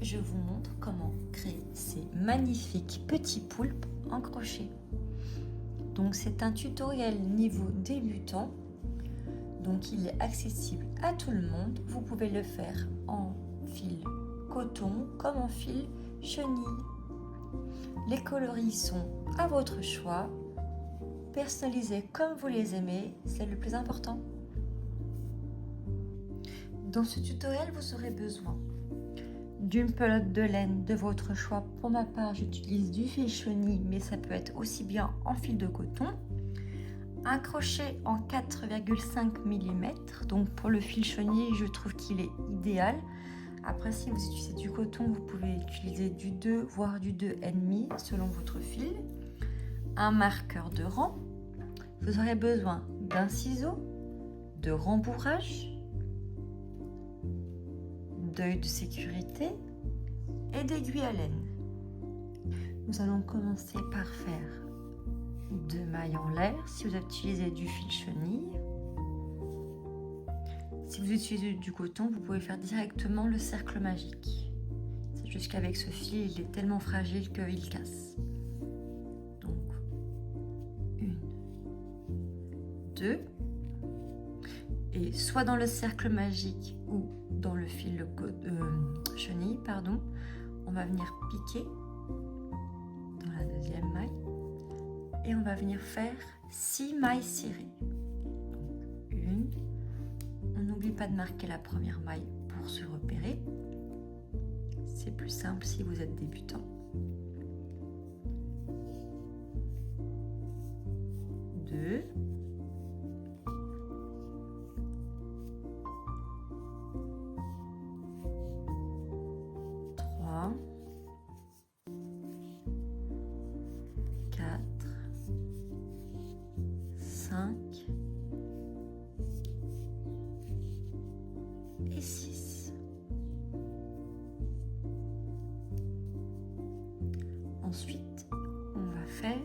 je vous montre comment créer ces magnifiques petits poulpes en crochet. Donc c'est un tutoriel niveau débutant, donc il est accessible à tout le monde. Vous pouvez le faire en fil coton comme en fil chenille. Les coloris sont à votre choix, personnalisés comme vous les aimez, c'est le plus important. Dans ce tutoriel, vous aurez besoin d'une pelote de laine de votre choix. Pour ma part, j'utilise du fil chenille, mais ça peut être aussi bien en fil de coton. Un crochet en 4,5 mm. Donc pour le fil chenille, je trouve qu'il est idéal. Après, si vous utilisez du coton, vous pouvez utiliser du 2, voire du 2,5 selon votre fil. Un marqueur de rang. Vous aurez besoin d'un ciseau, de rembourrage, d'œil de sécurité et d'aiguille à laine. Nous allons commencer par faire 2 mailles en l'air si vous utilisez du fil chenille. Si vous utilisez du coton, vous pouvez faire directement le cercle magique. C'est juste qu'avec ce fil, il est tellement fragile qu'il casse. Donc, 1, 2, et soit dans le cercle magique ou dans le fil chenille, on va venir piquer dans la deuxième maille et on va venir faire 6 mailles serrées. Donc, 1, on n'oublie pas de marquer la première maille pour se repérer. C'est plus simple si vous êtes débutant. 2, 3, 4, 5 et 6. Ensuite, on va faire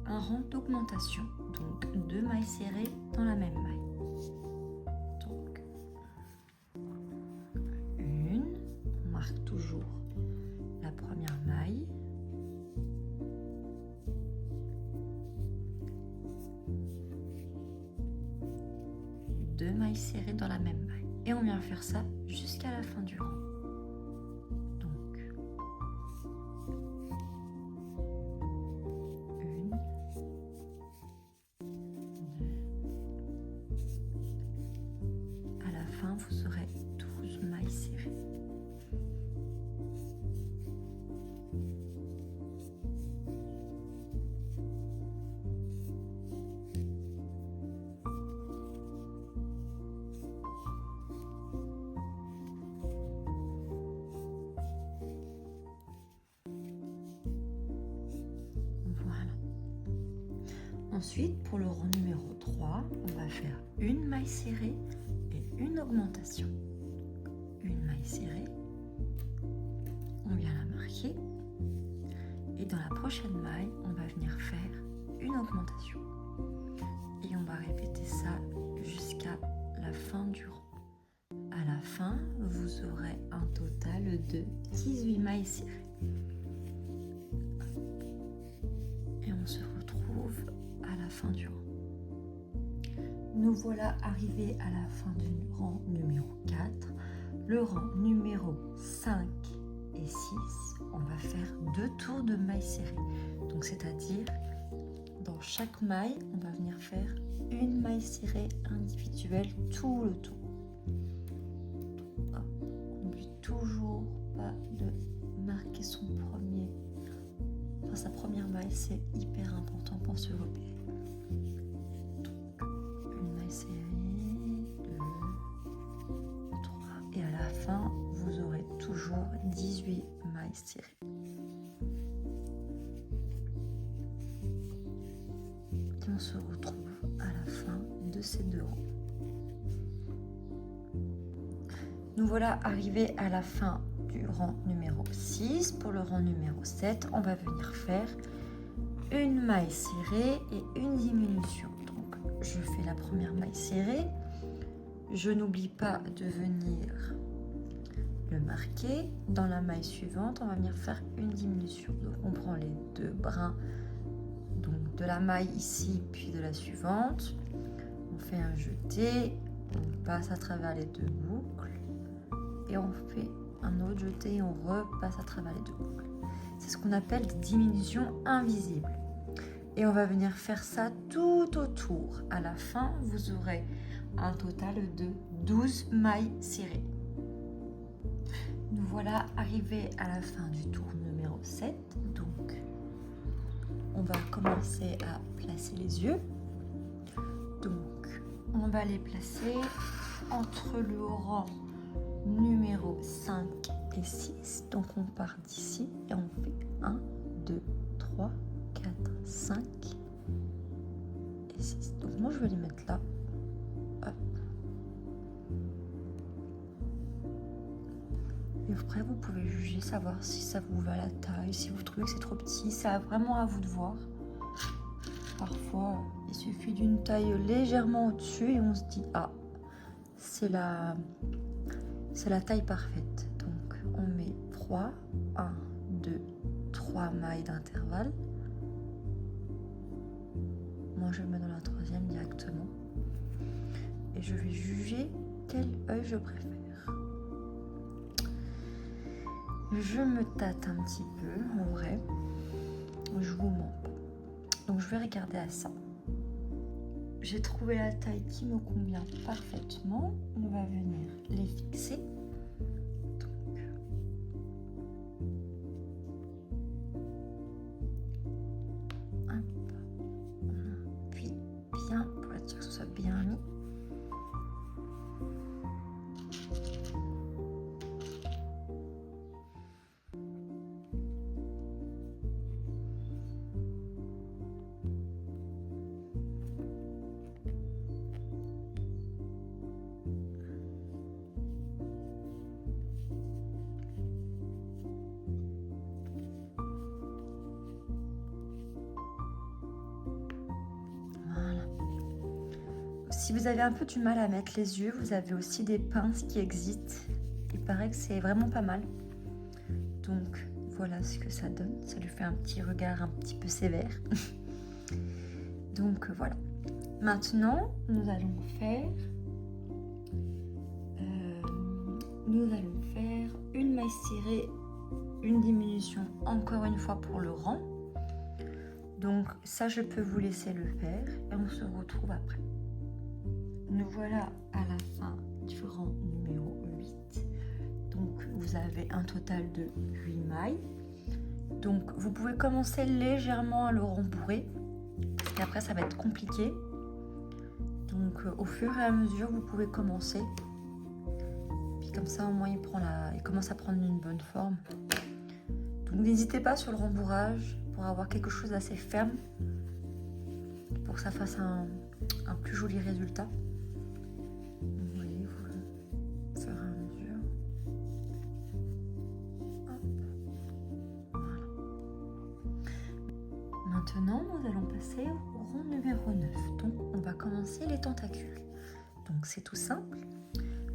un rang d'augmentation, donc 2 mailles serrées dans la même maille. Donc, 1, on marque toujours la première maille. 2 mailles serrées dans la même maille. Et on vient faire ça jusqu'à la fin du rang. Donc, 1, 2. À la fin, vous aurez 12 mailles serrées. Ensuite, pour le rang numéro 3, on va faire une maille serrée et une augmentation. Une maille serrée, on vient la marquer et dans la prochaine maille, on va venir faire une augmentation. Et on va répéter ça jusqu'à la fin du rang. À la fin, vous aurez un total de 18 mailles serrées. Et on se retrouve à la fin du rang. Nous voilà arrivés à la fin du rang numéro 4. Le rang numéro 5 et 6, on va faire 2 tours de mailles serrées. Donc c'est-à-dire, dans chaque maille, on va venir faire une maille serrée individuelle tout le tour. On n'oublie toujours pas de marquer sa première maille, c'est hyper important pour se repérer. Donc, une maille serrée, 2, 3, et à la fin, vous aurez toujours 18 mailles serrées. Et on se retrouve à la fin de ces 2 rangs. Nous voilà arrivés à la fin du rang numéro 6. Pour le rang numéro 7, on va venir faire une maille serrée et une diminution. Donc, je fais la première maille serrée. Je n'oublie pas de venir le marquer. Dans la maille suivante, on va venir faire une diminution. Donc on prend les deux brins, donc de la maille ici puis de la suivante. On fait un jeté, on passe à travers les deux boucles et on fait un autre jeté et on repasse à travers les deux boucles. C'est ce qu'on appelle des diminutions invisibles. Et on va venir faire ça tout autour. À la fin, vous aurez un total de 12 mailles cirées. Nous voilà arrivés à la fin du tour numéro 7. Donc, on va commencer à placer les yeux. Donc, on va les placer entre le rang numéro 5 et 6. Donc, on part d'ici et on fait 1, 2, 3, 4, 5 et 6. Donc, moi, je vais les mettre là. Hop. Et après, vous pouvez juger, savoir si ça vous va la taille, si vous trouvez que c'est trop petit. C'est vraiment à vous de voir. Parfois, il suffit d'une taille légèrement au-dessus et on se dit « Ah, c'est la taille parfaite. » Donc, on met 3, 1, 2, 3 mailles d'intervalle. Moi, je le mets dans la troisième directement. Et je vais juger quel œil je préfère. Je me tâte un petit peu, en vrai. Je vous mens pas. Donc, je vais regarder à ça. J'ai trouvé la taille qui me convient parfaitement. On va venir les fixer. Donc, hop. On appuie bien pour être sûr que ce soit bien mis. Si vous avez un peu du mal à mettre les yeux, vous avez aussi des pinces qui existent. Il paraît que c'est vraiment pas mal. Donc voilà ce que ça donne. Ça lui fait un petit regard un petit peu sévère. Donc voilà. Maintenant, nous allons faire une maille cirée, une diminution encore une fois pour le rang. Donc ça, je peux vous laisser le faire et on se retrouve après. Nous voilà à la fin du rang numéro 8. Donc, vous avez un total de 8 mailles. Donc, vous pouvez commencer légèrement à le rembourrer. Parce qu'après, ça va être compliqué. Donc, au fur et à mesure, vous pouvez commencer. Puis comme ça, au moins, il commence à prendre une bonne forme. Donc, n'hésitez pas sur le rembourrage pour avoir quelque chose d'assez ferme. Pour que ça fasse un plus joli résultat. Maintenant, nous allons passer au rang numéro 9. Donc, on va commencer les tentacules. Donc, c'est tout simple.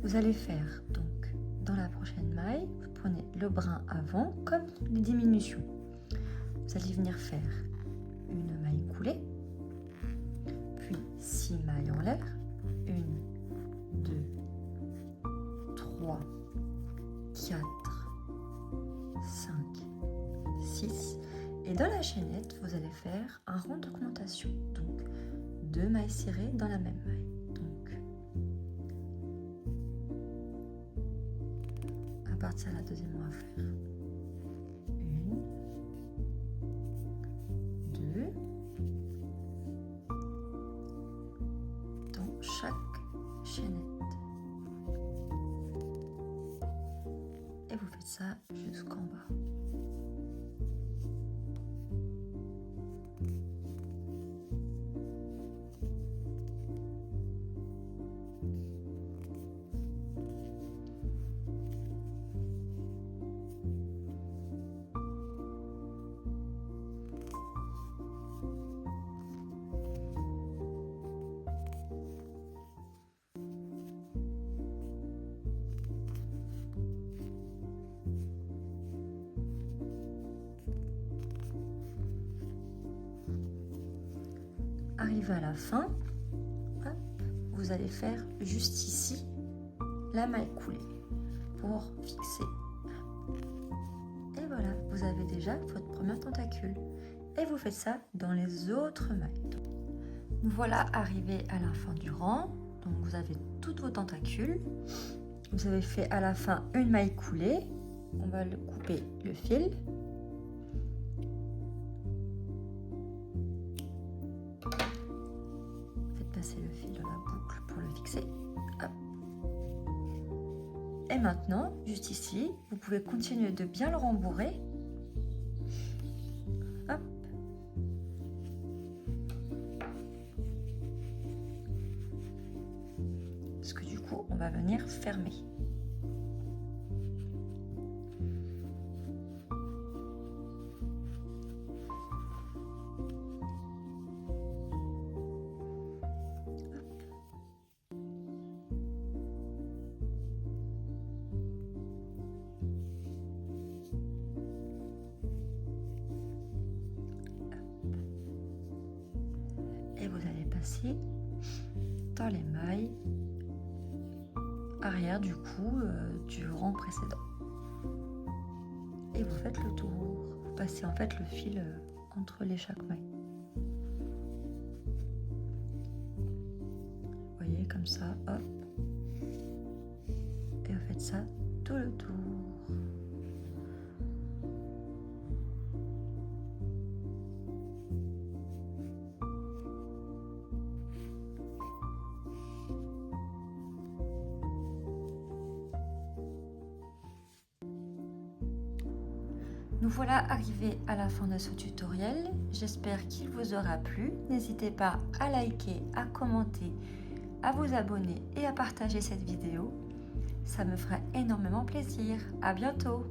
Vous allez faire, donc, dans la prochaine maille, vous prenez le brin avant, comme les diminutions. Vous allez venir faire une maille coulée, puis 6 mailles en l'air. 1, 2, 3, 4, 5, 6. Et dans la chaînette, vous allez faire un rang d'augmentation. Donc, 2 mailles cirées dans la même maille. Donc, à partir de la deuxième, on va faire 1, 2. Dans chaque chaînette. Et vous faites ça jusqu'en bas. arrivé à la fin, hop, vous allez faire juste ici la maille coulée pour fixer. Et voilà, vous avez déjà votre premier tentacule. Et vous faites ça dans les autres mailles. Nous voilà arrivés à la fin du rang. Donc vous avez toutes vos tentacules. Vous avez fait à la fin une maille coulée. On va le couper le fil. Faites passer le fil dans la boucle pour le fixer. Hop. Et maintenant, juste ici, vous pouvez continuer de bien le rembourrer. Hop. Parce que du coup, on va venir fermer. Et vous allez passer dans les mailles arrière du coup du rang précédent. Et vous faites le tour. Vous passez en fait le fil entre les chaque maille. Vous voyez comme ça, hop. Et vous faites ça tout le tour. Nous voilà arrivés à la fin de ce tutoriel. J'espère qu'il vous aura plu. N'hésitez pas à liker, à commenter, à vous abonner et à partager cette vidéo. Ça me fera énormément plaisir. À bientôt!